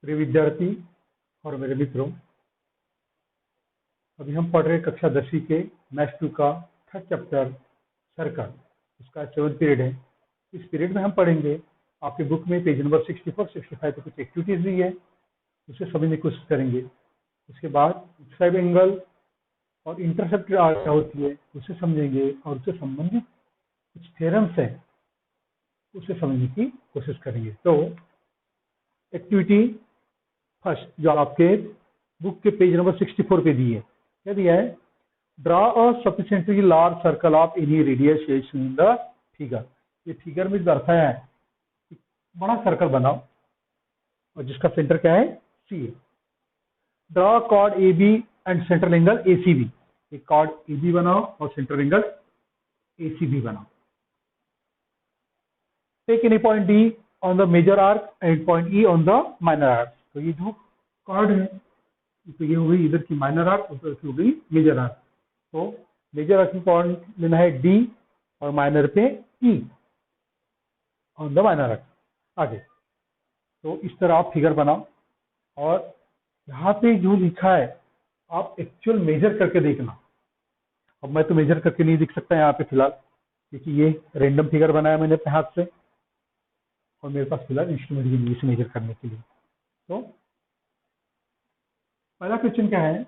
प्रिय विद्यार्थी और मेरे मित्रों, अभी हम पढ़ रहे कक्षा 10वीं के मैथ्स 2 का थर्ड चैप्टर सर्कल, उसका 7th पीरियड है। इस पीरियड में हम पढ़ेंगे, आपके बुक में पेज नंबर 64 65 पे कुछ एक्टिविटीज दी है, उसे समझने की कोशिश करेंगे। उसके बाद साइड एंगल और इंटरसेप्ट क्या होती है उसे समझेंगे, और उससे संबंधित कुछ थ्योरम्स है उसे समझने की कोशिश करेंगे। तो एक्टिविटी फर्स्ट जो आपके बुक के पेज नंबर 64 पे दी है, क्या दिया है? Draw a sufficiently large circle of any radius in the figure. ये फिगर में दर्शाया है, बड़ा सर्कल बनाओ और जिसका सेंटर क्या है? सी है। Draw chord A B and central angle A C B. एक कॉर्ड ए बी बनाओ और central angle A C B बनाओ। Take any point D on the major arc and point E on the minor arc. तो ये जो cord है, तो ये हो गई इधर की माइनर आर्क, उधर की हो गई मेजर आर्क। तो मेजर आर्क में पॉइंट लेना है डी और माइनर पे ई ऑन द माइनर आर्क। आगे तो इस तरह आप फिगर बनाओ, और यहाँ पे जो लिखा है आप एक्चुअल मेजर करके देखना। अब मैं तो मेजर करके नहीं दिख सकता यहाँ पे फिलहाल, क्योंकि ये रेंडम फिगर बनाया मैंने अपने हाथ से, और मेरे पास फिलहाल इंस्ट्रूमेंट भी नहीं इसे मेजर करने के लिए। तो पहला क्वेश्चन क्या है?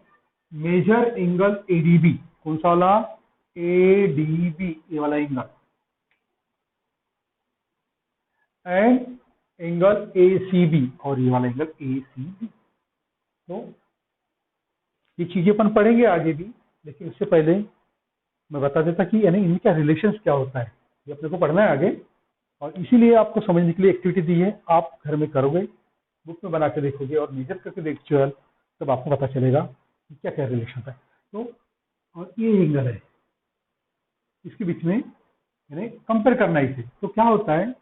Measure angle ADB. कौन सा वाला? एडीबी, ये वाला एंगल, एंड एंगल एसीबी, और ये वाला एंगल एसीबी। तो ये चीजें अपन पढ़ेंगे आगे भी, लेकिन उससे पहले मैं बता देता कि यानी इनका रिलेशंस क्या होता है, ये अपने को पढ़ना है आगे, और इसीलिए आपको समझने के लिए एक्टिविटी दी है। आप घर में करोगे, बुक में बना के देखोगे और मेजर करके देखोगे, तब आपको पता चलेगा कि क्या क्या रिलेशन है। तो और ये एंगल है, इसके बीच में यानी कंपेयर करना इसे। तो क्या होता है,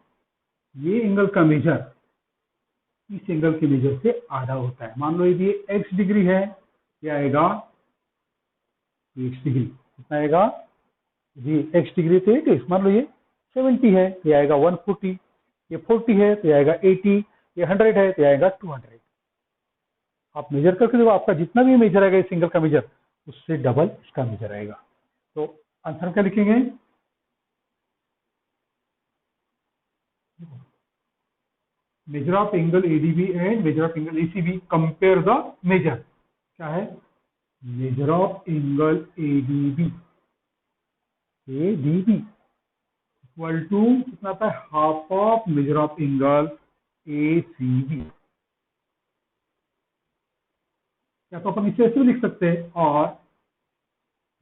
ये एंगल का मेजर इस एंगल के मेजर से आधा होता है। मान लो यदि एक्स डिग्री है, ये आएगा एक्स डिग्री। कितना आएगा जी? एक्स डिग्री तो 8 मान लो ये 70 है, ये आएगा 140। ये 40 है तो ये आएगा 80। ये 100 है तो ये आएगा 200। आप मेजर करके देखो, आपका जितना भी मेजर आएगा इस एंगल का मेजर, उससे डबल इसका मेजर आएगा। तो आंसर क्या लिखेंगे? Measure of angle ADB and measure of angle ACB, compare the measure. क्या है? Measure of angle ADB equal to कितना आता है? Half of measure of angle ACB. या तो अपन इसे ऐसे भी लिख सकते हैं, और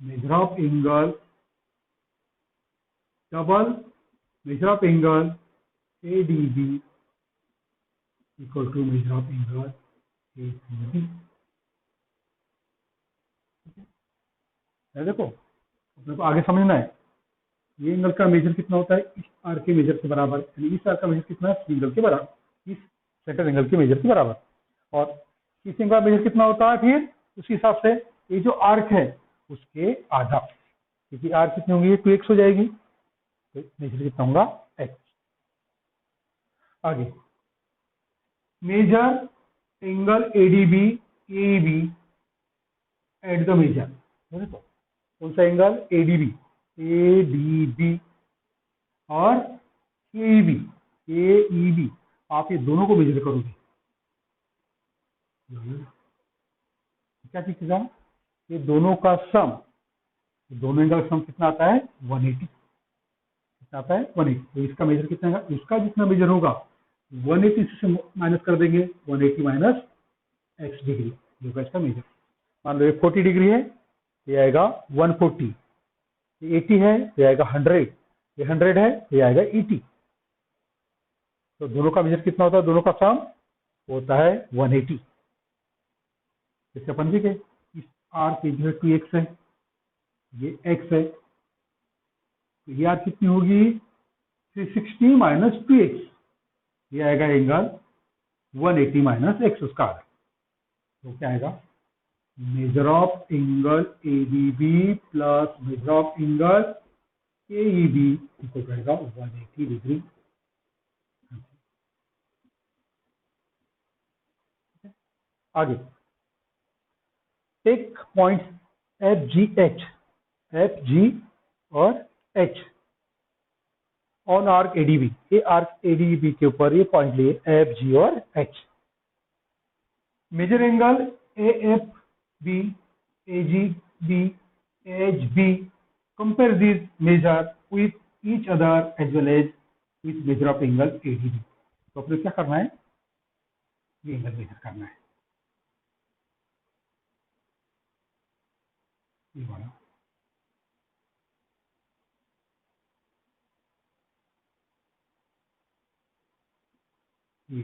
measure of angle double measure of angle ADB equal to measure of angle ACB. देखो अपने को आगे समझना है, ये एंगल का मेजर कितना होता है? इस आर के मेजर के बराबर, यानी इस आर का मेजर कितना है? एंगल के बराबर, इस सेंटर एंगल के मेजर के बराबर। और इस एंगल का मेजर कितना होता है फिर उसी हिसाब से? ये जो आर्क है उसके आधा, क्योंकि आर कितनी होगी? 2x हो जाएगी, तो मेजर कितना होगा? x। आगे measure angle ADB AB at the measure. देखो कौन सा एंगल? एडीबी और एईबी। आप ये दोनों को मेजर करोगे, क्या दिखेगा? ये दोनों का सम, दोनों एंगल का सम कितना आता है? 180। कितना आता है? 180। तो इसका मेजर कितना है? इसका जितना मेजर होगा 180 से माइनस कर देंगे, 180 माइनस एक्स डिग्री होगा इसका मेजर। मान लो ये 40 डिग्री है, ये आएगा 140। ये 80 है तो आएगा 100। ये 100 है तो आएगा 80। तो दोनों का मेजर कितना होता है? दोनों का सम होता है 180। जैसे अपन देखें, इस आर की जो है 2x है, ये x है, तो ये आर कितनी होगी? 360 माइनस 2x, ये आएगा एंगल 180 माइनस x उसका। तो क्या आएगा? Measure of angle ADB plus measure of angle AEB equal रहेगा 180 डिग्री। आगे टेक पॉइंट एफ जी और एच ऑन आर्क एडीबी, ये आर्क एडीबी के ऊपर ये पॉइंट लिए एफ जी और H. Measure angle A F B, A G B, H B, compare this measure with each other as well as with measure of angle ADB. तो अपने क्या करना है, ये एंगल मेजर करना है, ये वाला। ये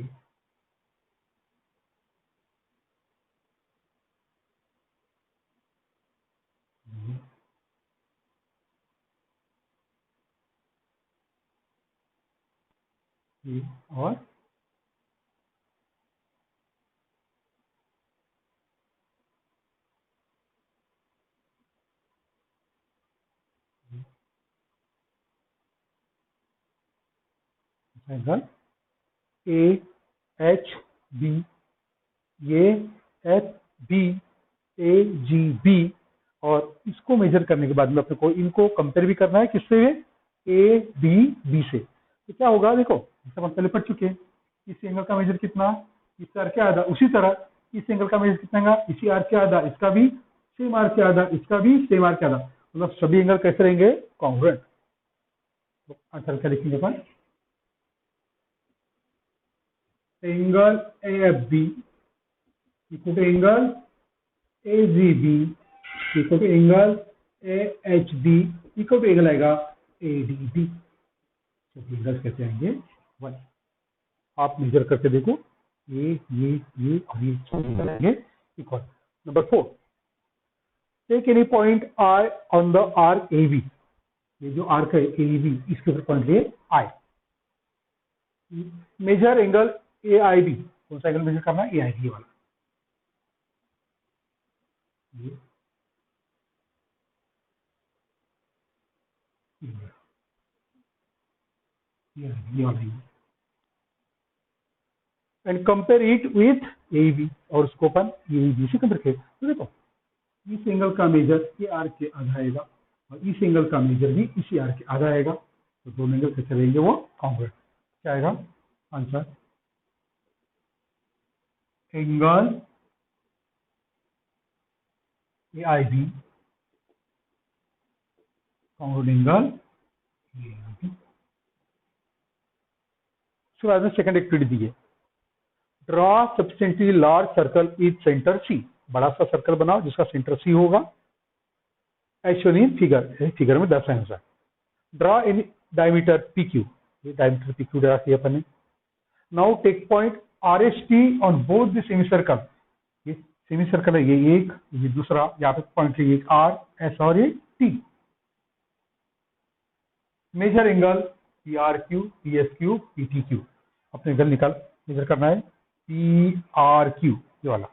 ये और एंगल ए एच बी, ये F B, A G B, और इसको मेजर करने के बाद में अपने को इनको कंपेयर भी करना है किससे, ए बी बी से। तो क्या होगा देखो, जैसे हम पहले पढ़ चुके हैं, इस एंगल का मेजर कितना, इस आर के आधा, उसी तरह इस एंगल का मेजर कितना होगा, इसी आर के आधा, इसका भी सेम आर के आधा, इसका भी सेम आर के आधा, मतलब सभी एंगल कैसे रहेंगे, कॉन्ग्रुएंट। तो आंसर क्या लिखेंगे अपन, angle A F B equal to angle A G B equal to angle A H D equal to angle आएगा ए डी बी। तो एंगल्स कैसे आएंगे, वन। आप मेजर करके देखो, ये और ये सब आएंगे equal. Number 4, take any point I on the arc A B, ये जो आर्क है ए बी, इसके ऊपर पॉइंट लिए I. Measure angle A I B, कौन सा एंगल मेजर करना है, ए आई बी वाला। ये वाला and compare it with A B, और उसको अपन ए बी से कंपेयर करें। तो देखो इस एंगल का मेजर ये आर के आधा आएगा, और इस एंगल का मेजर भी इसी आर के आधा आएगा, तो दोनों एंगल कैसे रहेंगे, वो कॉन्ग्रुएंट। क्या आएगा answer, angle A I B congruent angle A I B. उसके बाद में सेकंड एक्टिविटी दी है, draw sufficiently large circle with centre C, बड़ा सा सर्कल बनाओ जिसका सेंटर सी होगा, एक्चुअली फिगर, फिगर में दर्शाया अनुसार। Draw in diameter P Q, ये डायमीटर पी क्यू ड्रा किया अपन ने। Now take point R S T on both the semi circle, ये सेमी सर्कल है, ये एक, ये दूसरा, यहाँ पे पॉइंट है एक आर एस और ये T. Measure angle P R Q, P S Q, P T Q, अपने एंगल निकाल मेजर करना है, पी आर क्यू ये वाला,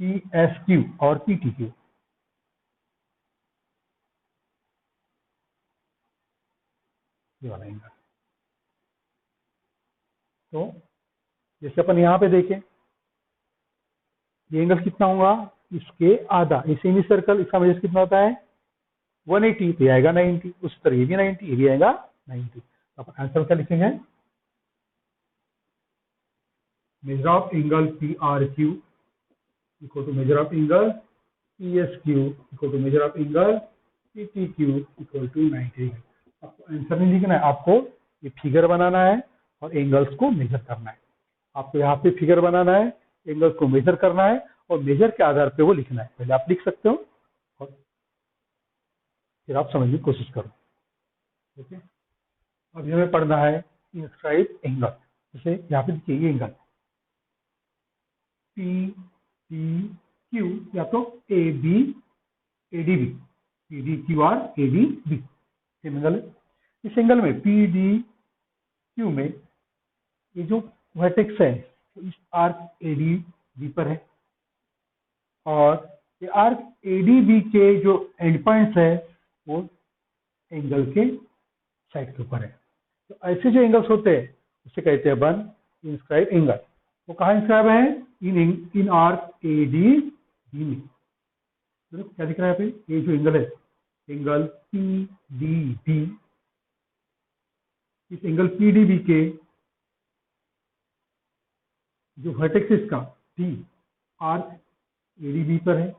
पी एस क्यू और पी टी क्यू, ये वाला एंगल। तो जैसे अपन यहाँ पे देखें, ये एंगल कितना होगा, इसके आधा, ये सेमी सर्कल, इसका मेजर कितना होता है 180, तो आएगा 90, उस तरह ये भी 90, ये भी आएगा 90। अब आंसर क्या लिखेंगे, measure of angle P R Q equal to measure of angle P S Q equal to measure of angle P T Q equal to 90। आपको आंसर नहीं लिखना है, आपको ये फिगर बनाना है और एंगल्स को मेजर करना है। आपको यहाँ पे फिगर बनाना है, एंगल्स को मेजर करना है, और मेजर के आधार पे वो लिखना है। पहले आप लिख सकते हो और फिर आप समझने की कोशिश करो। ठीक है, अभी हमें पढ़ना है इंस्क्राइब एंगल। जैसे यहाँ पे देखिए ये एंगल पी टी क्यू, या तो A B A D B, P D Q R A D B angle है। इस एंगल में पी डी क्यू में ये जो वर्टेक्स है तो इस आर्क ए डी बी पर है, और ये आर्क ए डी बी के जो एंड पॉइंट्स है वो एंगल के साइड के ऊपर है। तो ऐसे जो एंगल्स होते हैं उसे कहते हैं अपन इंस्क्राइब एंगल। वो कहाँ इंस्क्राइब है? इन आर्क ए डी बी में। तो क्या दिख रहा है यहाँ पे? ये जो एंगल है, एंगल पी डी बी, इस एंगल पी डी बी के जो वर्टेक्स का डी आर्क एडीबी पर है,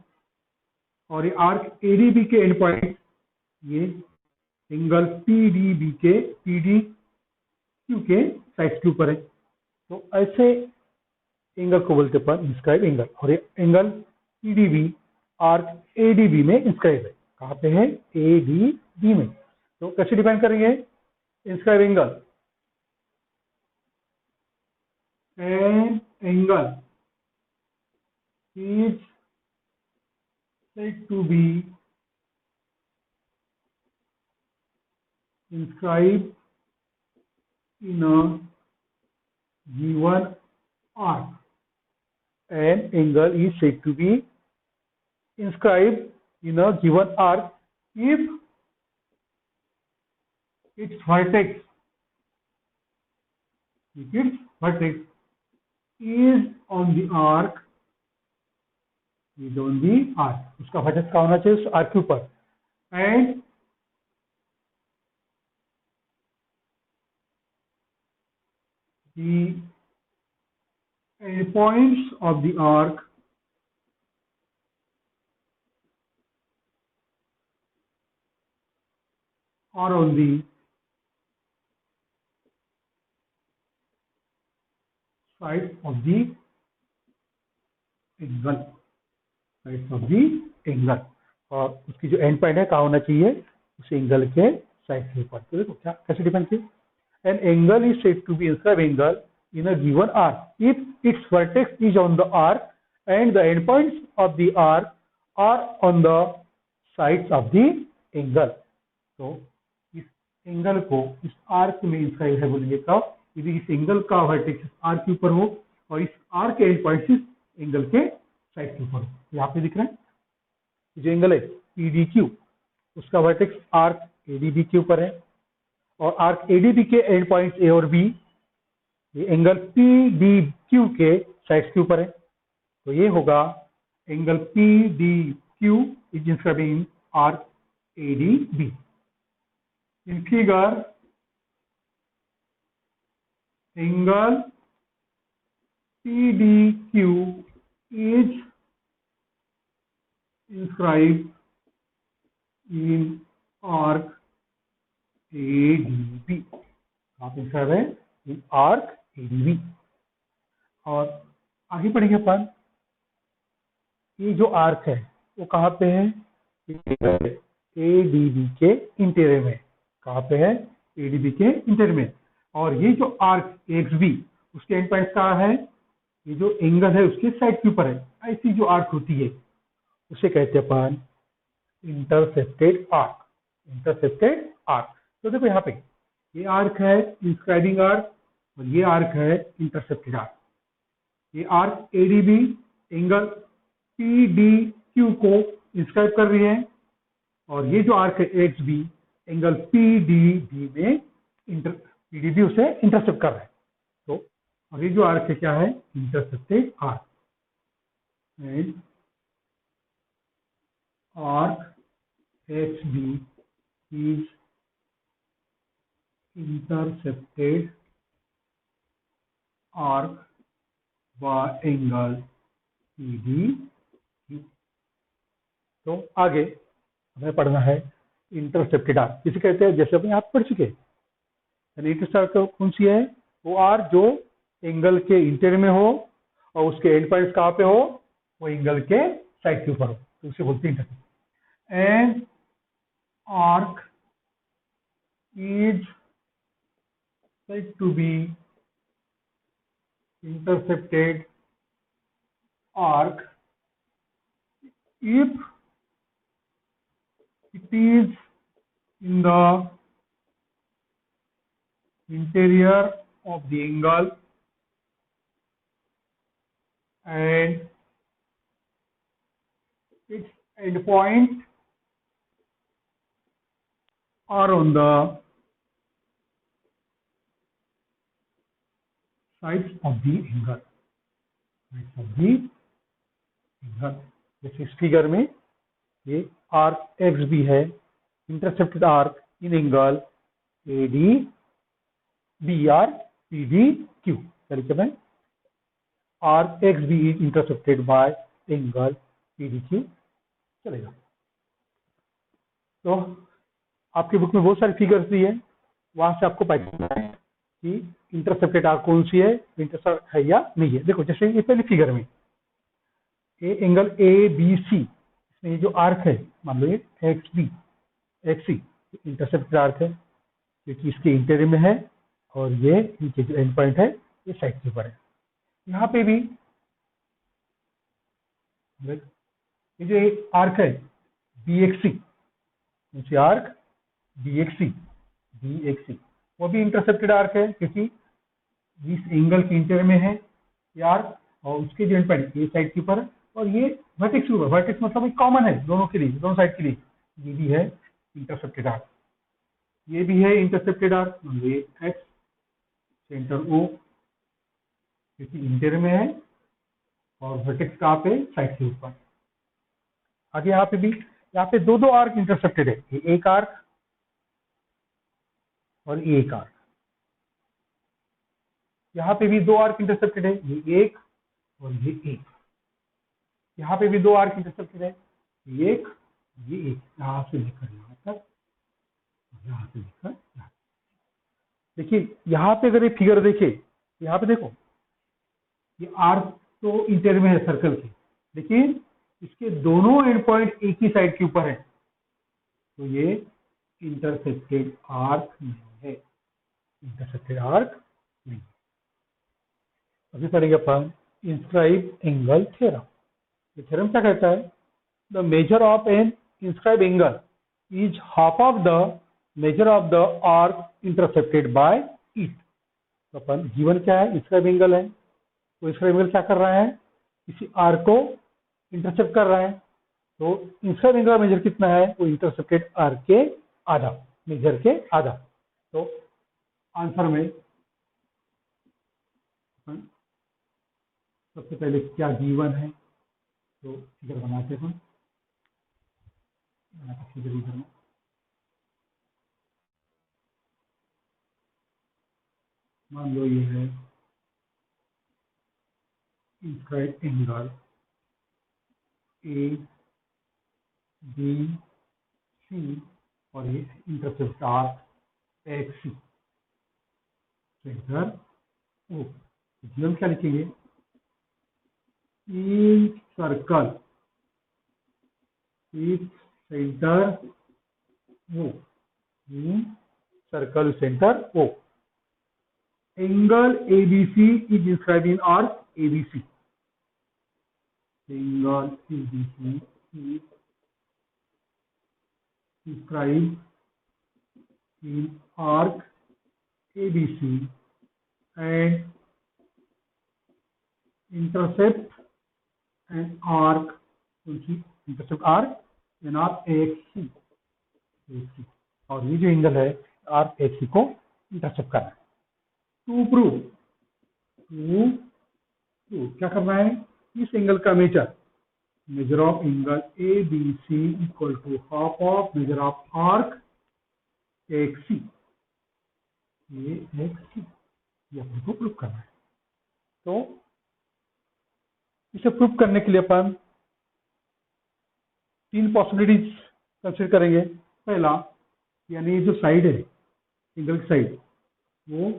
और ये आर्क एडीबी के एंड पॉइंट ये एंगल पीडीबी के पीडी क्यू के साइड के ऊपर है। तो ऐसे एंगल को बोलते अपन इंस्क्राइब एंगल। और ये एंगल पीडीबी आर्क एडीबी में इंस्क्राइब है। कहाँ पे है? एडीबी में। तो कैसे डिफाइन करेंगे inscribe angle? An angle is said to be inscribed in a given arc. An angle is said to be inscribed in a given arc if its vertex is on the arc, उसका vertex का होना चाहिए उस arc के ऊपर, and the endpoints of the arc are on the sides of the angle, और उसकी जो एंड पॉइंट है कहाँ होना चाहिए? उस एंगल के साइड के ऊपर। तो देखो क्या कैसे डिफाइन किया? An angle is said to be inscribed angle in a given arc if its vertex is on the arc and the endpoints of the arc are on the sides of the angle. तो इस angle को इस arc में inscribe है बोलेंगे कब? यदि इस एंगल का वर्टेक्स आर्क के ऊपर हो और इस आर्क के एंड पॉइंट्स इस एंगल के साइड के ऊपर हो। यहाँ पे दिख रहा है जो एंगल है पीडीक्यू, उसका वर्टेक्स आर्क एडीबी के ऊपर है, और आर्क एडीबी के एंड पॉइंट ए और बी ये एंगल पी डी क्यू के साइड्स के ऊपर है। तो ये होगा angle P D Q is inscribed in arc ADB. In figure angle P D Q is inscribed in arc ADB। आप इंस्क्राइब है इन आर्क एडीबी। और आगे पढ़ेंगे अपन, ये जो आर्क है वो कहाँ पे है? एडीबी के इंटीरियर में। कहाँ पे है? एडीबी के इंटीरियर में। और ये जो आर्क एक्सबी उसके एंड पॉइंट कहाँ है? ये जो एंगल है उसके साइड के ऊपर है। ऐसी जो आर्क होती है उसे कहते हैं अपन इंटरसेप्टेड आर्क। तो देखो यहाँ पे ये आर्क है इंस्क्राइबिंग आर्क, और ये आर्क है इंटरसेप्टेड आर्क। ये आर्क एडीबी एंगल पीडीक्यू को इंस्क्राइब कर रही है, और ये जो आर्क है एक्सबी एंगल पीडीबी में पीडीबी उसे इंटरसेप्ट कर रहा है। तो और ये जो आर्क है क्या है? Intercepted arc. And arc HB is intercepted arc by angle PDQ। तो आगे हमें पढ़ना है इंटरसेप्टेड आर्क किसे कहते हैं? जैसे अपन आप पढ़ चुके हैं। इंटरसेप्टेड आर्क कौन सी है? वो आर्क जो एंगल के इंटीरियर में हो और उसके एंड पॉइंट्स कहाँ पे हो? वो एंगल के साइड के ऊपर हो, तो उसे बोलते हैं intercepted. An arc is said to be intercepted arc if it is in the interior of the angle and its endpoint are on the sides of the angle, sides of the angle. जैसे इस figure में ये arc X भी है, intercepted arc in angle A D B or P D Q तरीके में arc X B is intercepted by angle P D Q चलेगा। तो आपकी बुक में बहुत सारी फिगर्स दी है, वहां से आपको पता है कि इंटरसेप्टेड आर्क कौन सी है, इंटरसेप्ट है या नहीं है। देखो जैसे ये पहली फिगर में एंगल ए बी सी, इसमें ये जो आर्क है मान लो ये एक्स बी एक्स सी इंटरसेप्टेड आर्क है क्योंकि इसके इंटीरियर में है और ये इनके जो एंड पॉइंट है ये साइड के ऊपर है। यहाँ पे भी ये जो आर्क है बी एक्स सी, आर्क बी एक्स सी वो भी इंटरसेप्टेड आर्क है क्योंकि इस एंगल के इंटीरियर में है ये आर्क और उसके जो एंड पॉइंट ये साइड के ऊपर है और ये वर्टेक्स ऊपर, वर्टेक्स मतलब एक कॉमन है दोनों के लिए, दोनों साइड के लिए। ये भी है इंटरसेप्टेड आर्क, ये भी है इंटरसेप्टेड आर्क, ये एक्स सेंटर ओ क्योंकि इंटीरियर में है और वर्टेक्स कहाँ पे साइड के ऊपर। आगे यहाँ पे भी, यहाँ पे दो दो आर्क इंटरसेप्टेड है, ये एक आर्क और ये एक आर्क। यहाँ पे भी दो आर्क इंटरसेप्टेड है, ये एक और ये एक। यहाँ पे भी दो आर्क इंटरसेप्टेड है, ये एक ये एक, यहाँ से लेकर यहाँ तक, यहाँ से लेकर यहाँ। देखिए यहाँ पे अगर ये फिगर देखे, यहाँ पे देखो ये आर्क तो इंटीरियर में है सर्कल के, लेकिन इसके दोनों एंड पॉइंट एक ही साइड के ऊपर है, तो ये इंटरसेप्टेड आर्क नहीं है, इंटरसेप्टेड आर्क नहीं। अभी पढ़ेंगे अपन इंस्क्राइब एंगल थ्योरम। ये थ्योरम क्या कहता है? The measure of an inscribe angle is half of the measure of the arc intercepted by it. तो अपन गिवन क्या है, इंस्क्राइब एंगल है, तो इंस्क्राइब एंगल क्या कर रहा है, किसी आर्क को इंटरसेप्ट कर रहा है, तो इंस्क्राइब एंगल का मेजर कितना है, वो इंटरसेप्टेड आर्क के आधा, मेजर के आधा। तो आंसर में सबसे पहले क्या गिवन है, तो फिगर बनाते हैं। फिगर इधर मान लो ये है inscribe angle A B C और ये इंटरसेप्ट आर्क एक्स सी, इधर ओ जीवन क्या लिखेंगे, in circle is centre O, in circle centre O, angle ABC is inscribe in arc ABC, angle ABC is inscribe in arc ABC and intercept an arc, intercept arc in arc AXC, और ये जो angle है arc XC को intercept करना है। To prove क्या करना है, इस एंगल का measure of angle A B C equal to half of measure of arc XC, ये एक्सी ये अपने को प्रूव करना है। तो इसे प्रूव करने के लिए अपन तीन पॉसिबिलिटीज कंसिडर करेंगे। पहला, यानी जो साइड है एंगल की साइड वो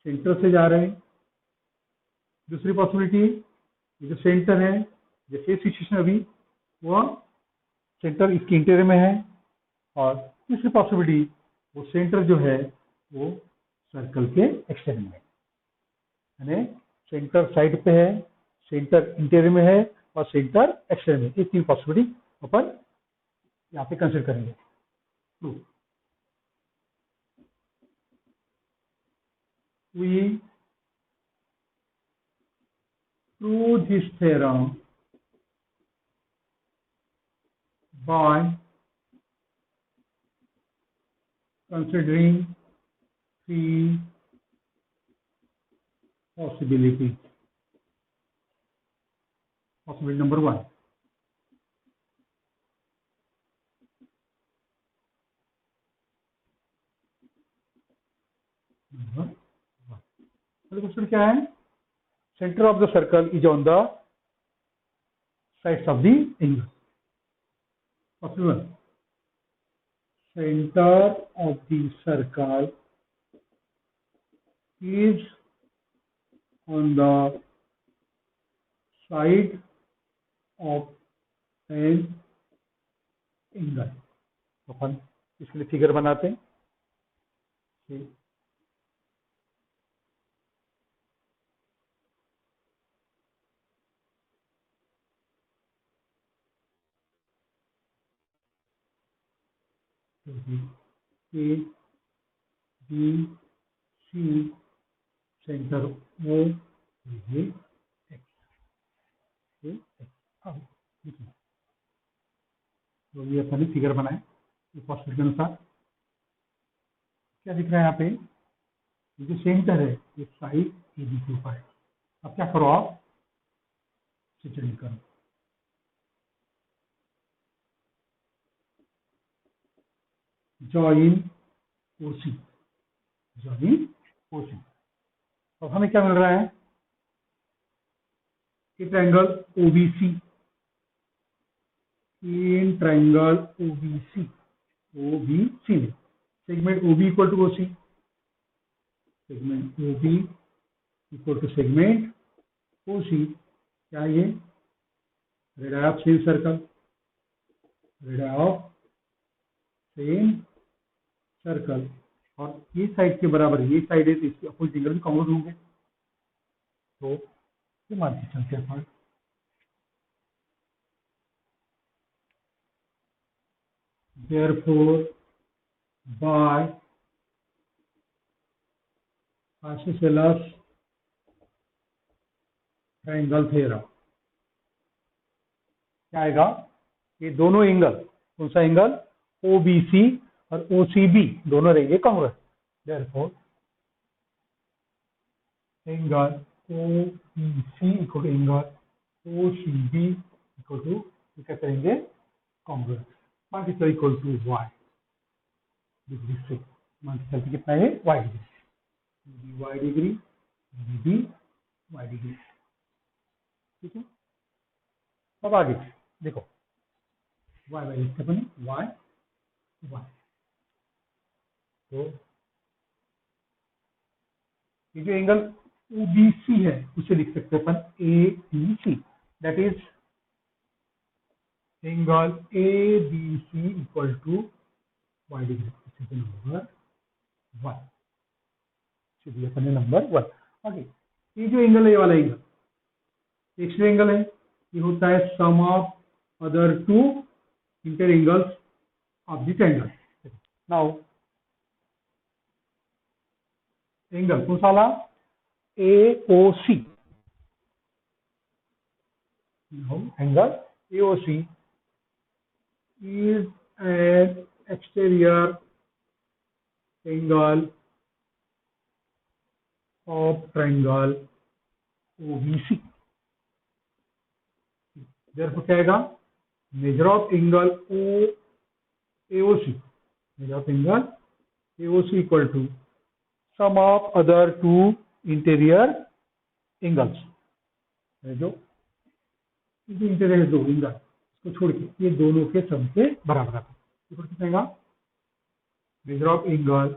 सेंटर से जा रहे हैं। दूसरी पॉसिबिलिटी, जो सेंटर है, जैसे सिचुएशन अभी वो सेंटर इसके इंटीरियर में है। और तीसरी पॉसिबिलिटी, वो सेंटर जो है वो सर्कल के एक्सटेंड में है, यानी सेंटर साइड पे है, सेंटर इंटीरियर में है और सेंटर एक्सटेंड में। ये तीन पॉसिबिलिटी अपन यहाँ पे कंसिडर करेंगे। We prove this theorem by considering three possibility number 1. Question क्या है? Centre of the circle is on the sides of the angle. Possible. Centre of the circle is on the side of an angle. तो अपन इसके लिए figure बनाते हैं. A B C centre O ये X. अब देखिए, तो ये अपन ने फिगर बनाए पॉसिबल के अनुसार. क्या दिख रहा है यहाँ पे? जो सेंटर है ये साइड ए बी के ऊपर है. अब क्या करो, आप चेंज करो. Join OC. Join OC. अब हमें क्या मिल रहा है? कि triangle OBC. In triangle OBC में segment OB equal to OC. Segment OB equal to segment OC. क्या ये? Radius of same circle. Radius of same circle. और ये साइड के बराबर ये साइड है, तो इसके अपोजिट एंगल भी कॉमन होंगे. तो ये मान के चलते हैं अपन. Therefore, by isosceles triangle theorem क्या आएगा? ये दोनों एंगल, कौन सा एंगल? OBC और OCB दोनों रहेंगे congruent. Therefore, angle OBC equal to angle OCB equal to क्या करेंगे? कॉन्ग्रुएंट. मान के चलो इक्वल टू y डिग्री से. मान के चलते कितना है? y degree. y degree b y degree. ठीक है. अब आगे देखो, y बाई लिखते अपन y. तो ये जो एंगल OBC है उसे लिख सकते हैं अपन ABC. That is angle ABC equal to y degree. Number 1. चलिए अपन नंबर 1. आगे ये जो एंगल है, ये वाला एंगल एक्स एंगल है. ये होता है sum of other two inter angles of the triangle. Now angle कौन सा वाला? AOC. Angle AOC is an exterior angle of triangle OBC. Therefore क्या आएगा? Measure of angle AOC. Measure of angle AOC equal to sum of other two interior angles. जो interior दो angle इसको छोड़ के ये दोनों के सम के बराबर आता है. कितना आएगा? Measure of angle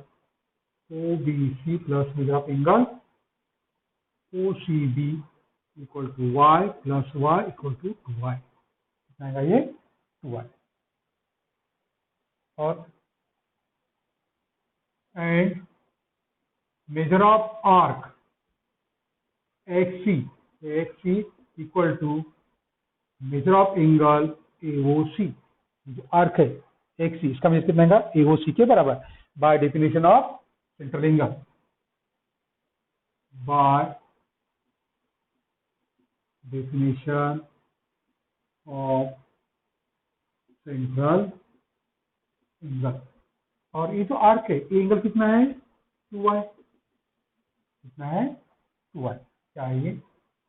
OBC plus measure of angle OCB equal to y plus y equal to 2y. कितना आएगा? ये 2y. और and measure of arc XC equal to measure of angle AOC. जो आर्क है XC, इसका measure कितना आएगा? AOC के बराबर. By definition of central angle. By definition of central angle. और ये जो आर्क है ये एंगल कितना है? 2y. कितना है? 2y. क्या है ये,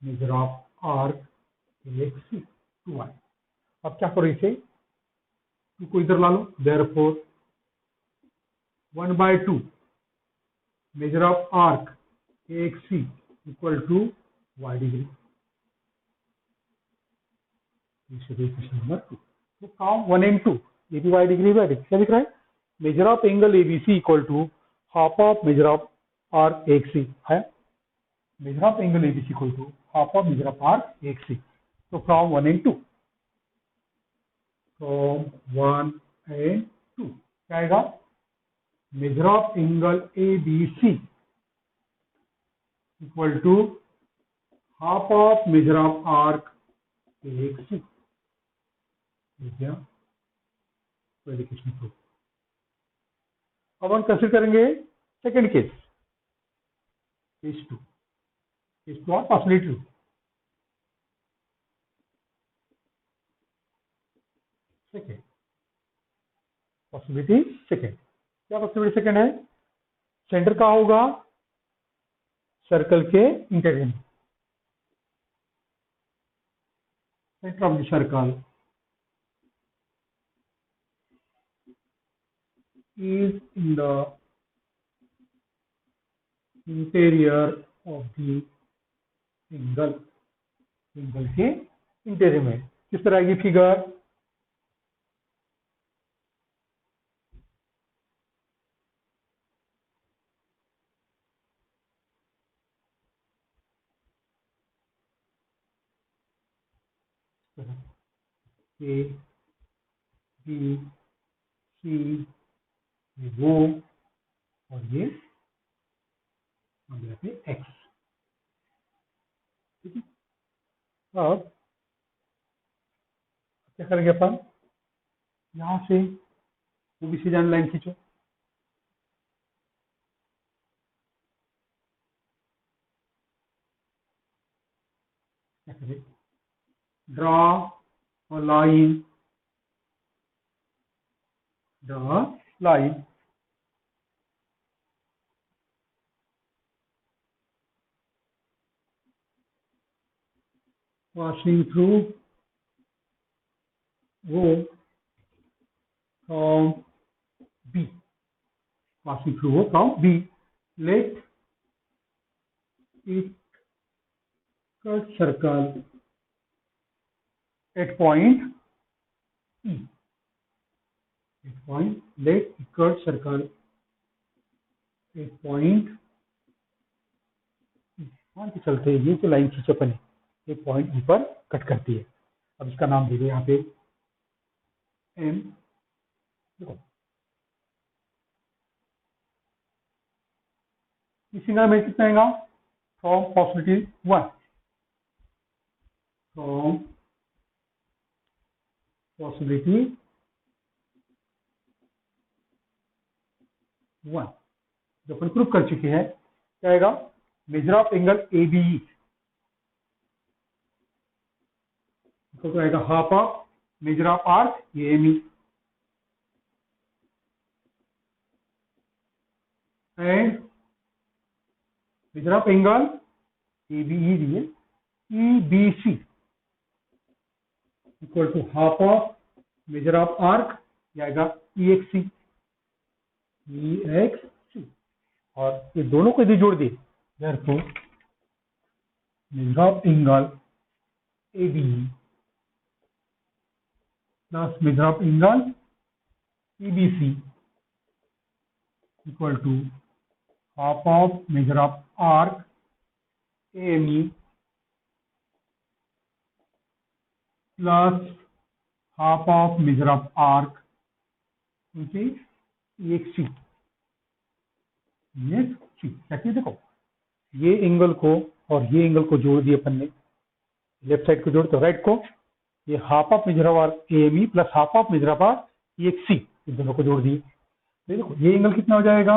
measure of arc AXC 2y। अब क्या करो, इसे 2 को इधर ला लो, therefore 1/2 measure of arc AXC equal to y degree. Question number 2। तो काम 1 and 2, ये भी y डिग्री है, क्या दिख रहा है, measure of angle ABC equal to half of measure of arc AXC है, measure of angle ABC equal to half of measure of arc AXC। तो फ्रॉम 1 and 2, फ्रॉम 1 and 2 क्या आएगा, measure of angle ABC equal to half of measure of arc AXC। Verification proof. अब हम consider करेंगे second case, case 2, case 2 और possibility 2। Second possibility second, क्या possibility second है, centre का होगा सर्कल के इंटीरियर में, centre of the circle is in the interior of the angle, angle के इंटीरियर में। किस तरह की फिगर, A B C वो और ये यहाँ पे एक्स। ठीक है, अब क्या करेंगे अपन, यहां से ओबीसी जान लाइन खींचो, क्या करें, draw a line, draw line passing through O from B, passing through O from B, let it cut circle at point E, at point, let it cut circle at point E। मान के चलते हैं, ये जो line खींचे अपन ने, एक point ई पर कट करती है। अब इसका नाम दे दो यहाँ पे एम। देखो इसी का में कितना आएगा, फ्रॉम पॉसिबिलिटी 1, फ्रॉम पॉसिबिलिटी 1 जो अपन प्रूव कर चुके हैं, क्या आएगा, मेजर ऑफ एंगल ABE तो आएगा half of measure of arc AME and measure of angle ABE दिए EBC equal to half of measure of arc आएगा EXC, और ये दोनों को यदि जोड़ दिए, therefore measure of angle ABE plus measure of angle EBC equal to half of measure of arc AME plus half of measure of arc EXC। देखिए, देखो ये एंगल को और ये एंगल को जोड़ दिए अपन ने, लेफ्ट साइड को जोड़ तो राइट को, ये half of measure of arc AME plus half of measure of arc EXC, इन दोनों को जोड़ दिए। देखो ये एंगल कितना हो जाएगा,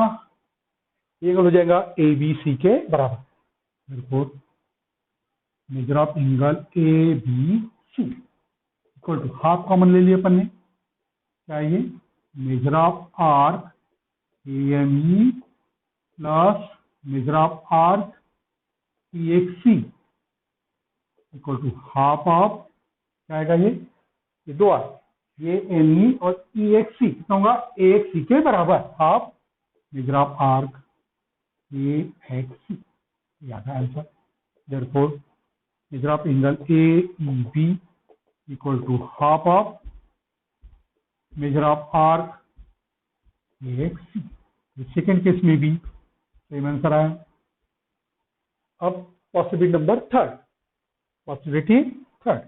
ये एंगल हो जाएगा ABC के बराबर। Measure of angle ABC equal to half common ले लिया अपन ने, क्या ये measure of arc AME plus measure of arc EXC equal to half of, क्या आएगा ये दो आर, ये NE और EXC कितना होगा, AXC के बराबर, half measure of arc AXC, याद है answer. Therefore measure of angle AEB equal to half of measure of arc AXC। Second case में भी सेम आंसर आया। अब possibility number third, possibility third,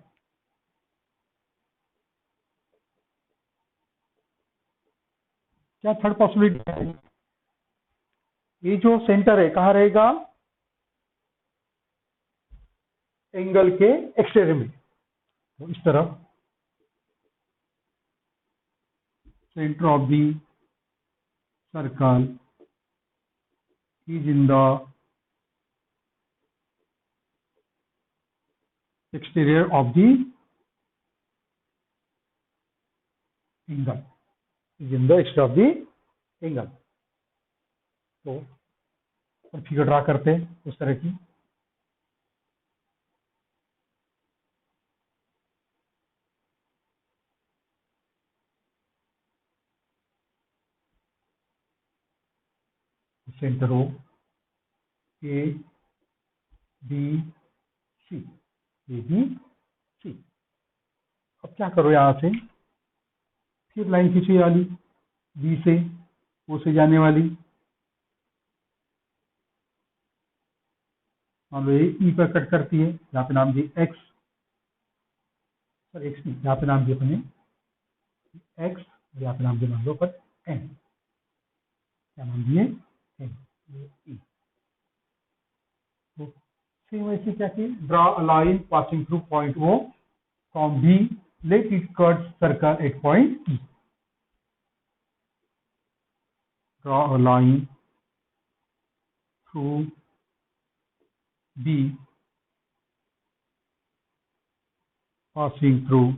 क्या थर्ड पॉसिबिलिटी है, ये जो सेंटर है कहाँ रहेगा, एंगल के एक्सटेरियर में, तो इस तरफ centre of the circle is in the exterior of the angle, is in the exterior of the angle. तो फिगर ड्रा करते हैं उस तरह की, सेंटर हो ए बी सी, ए बी सी। अब क्या करो, यहां से फिर लाइन खींची वाली बी से ओ से जाने वाली, मान लो ये ई पर कट करती है, यहाँ पे नाम दिए एक्स, सर एक्स नहीं, यहाँ पे नाम दिए अपने एक्स, यहाँ पे नाम दिए मान लो पर एन, क्या नाम दिए एन, ई। तो सेम वैसे क्या किए, draw a line passing through point O from B, let it cut circle at point E. Draw a line through B passing through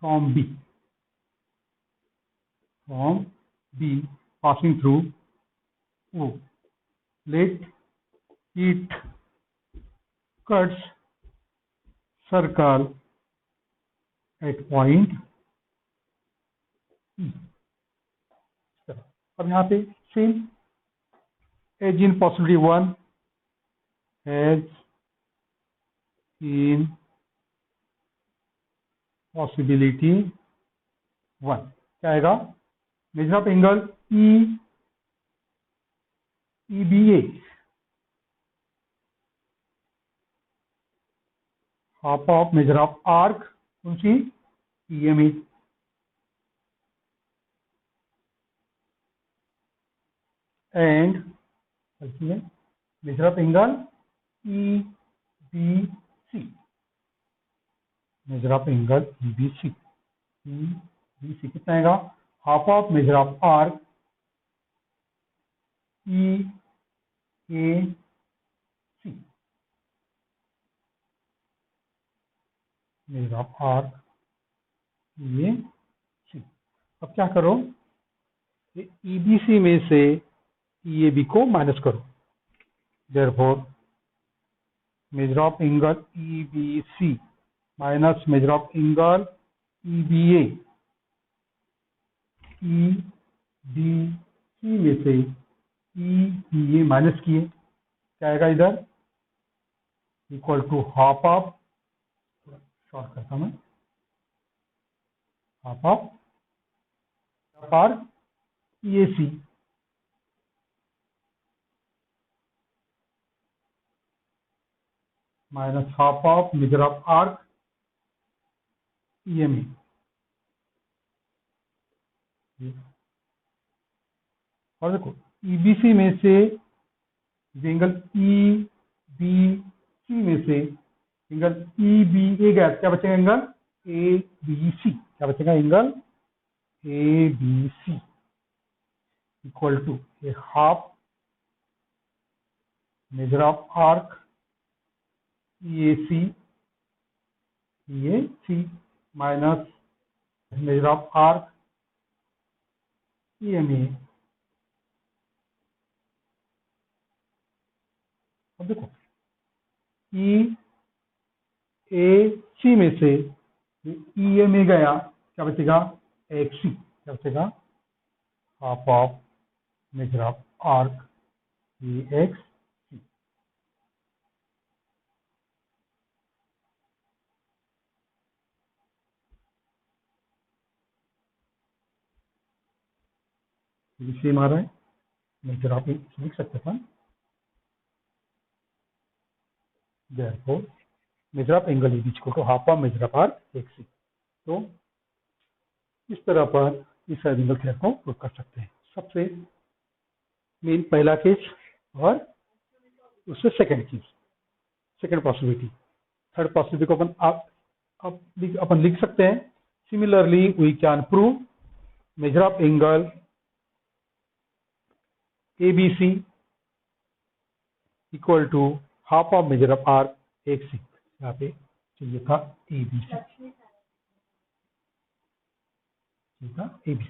from B passing through O. Let it cuts circle at point E. अब यहाँ पे same as in possibility one, as in possibility one क्या आएगा, measure of angle EBA half of measure of arc कौन सी EMA, and measure of angle EBC, measure of angle EBC कितना आएगा, half of measure of arc EAC, measure of arc EAC। अब क्या करो, EBC में से EAB को माइनस करो, therefore measure of angle EBC minus measure of angle EBA, EBC में से EBA माइनस किए, क्या आएगा इधर, equal to half of, short करता मैं, half of arc EAC minus half of measure of arc EMA। और देखो EBC में से एंगल EBC में से एंगल EBA गया, क्या बचेगा एंगल ABC, क्या बचेगा angle ABC equal to a half measure of arc EAC minus measure of arc EMA अब देखो ई ए सी में से ई ए में गया, क्या बचेगा, एक्स सी, क्या बचेगा, half of measure of arc E X C. ये सेम आ रहा है, मेजर ऑफ लिख सकते हैं अपन, therefore measure of angle E equal to half of measure of arc X C. तो इस तरह पर इस एंगल थ्योरम को प्रूव कर सकते हैं। सबसे मेन पहला केस और उससे second case, second possibility. Third possibility को अपन लिख सकते हैं, similarly we can prove measure of angle ABC equal to half of measure of arc X C. यहाँ पे चाहिए था ABC, ठीक है ABC।